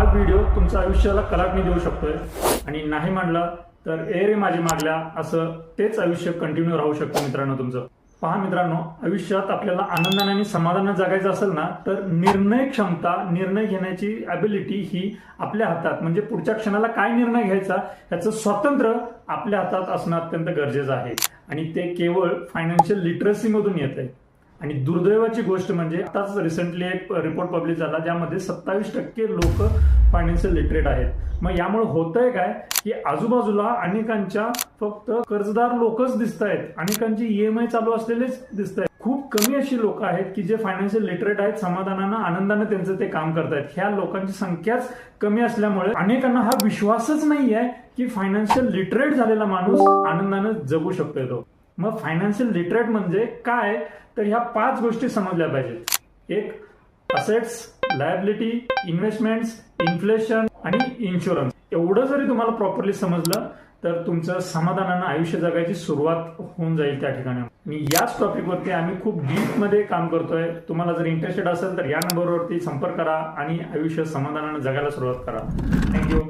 हा व्हिडिओ तुमच्या आयुष्याला कलाटणी देऊ शकतोय आणि नाही म्हणला तर ए रे माझी मागल्या असं तेच आयुष्य कंटिन्यू राहू शकतं मित्रांनो तुमचं. पहा मित्रांनो, आयुष्यात आपल्याला आनंदाने आणि समाधानाने जगायचं असेल ना तर निर्णय क्षमता, निर्णय घेण्याची ॲबिलिटी ही आपल्या हातात, म्हणजे पुढच्या क्षणाला काय निर्णय घ्यायचा याचं स्वातंत्र्य आपल्या हातात असणं अत्यंत गरजेचं आहे आणि ते केवळ फायनान्शियल लिटरसी मधून येत आहे. आणि दुर्दैवाची गोष्ट म्हणजे आताच रिसेंटली एक रिपोर्ट पब्लिश झाला ज्यामध्ये 27% लोक फायनान्शियल लिटरेट आहेत. मग यामुळे होतंय काय की आजूबाजूला अनेकांच्या फक्त कर्जदार लोकच दिसत आहेत, अनेकांची EMI चालू असलेलेच दिसत आहेत. खूप कमी अशी लोक आहेत की जे फायनान्शियल लिटरेट आहेत, समाधानानं आनंदाने त्यांचं ते काम करतायत. ह्या लोकांची संख्याच कमी असल्यामुळे अनेकांना हा विश्वासच नाही आहे की फायनान्शियल लिटरेट झालेला माणूस आनंदाने जगू शकतोय तो. मग फायनान्शियल लिटरेट म्हणजे काय तर ह्या 5 गोष्टी समजल्या पाहिजेत. एक, असेट्स, लायबिलिटी, इन्व्हेस्टमेंट्स, इन्फ्लेशन आणि इन्शुरन्स. एवढं जरी तुम्हाला प्रॉपरली समजलं तर तुमचं समाधानानं आयुष्य जगायची सुरुवात होऊन जाईल त्या ठिकाणी. आणि याच टॉपिकवरती आम्ही खूप डीप मध्ये काम करतोय. तुम्हाला जर इंटरेस्टेड असेल तर या नंबरवरती संपर्क करा आणि आयुष्य समाधानानं जगायला सुरुवात करा. थँक्यू.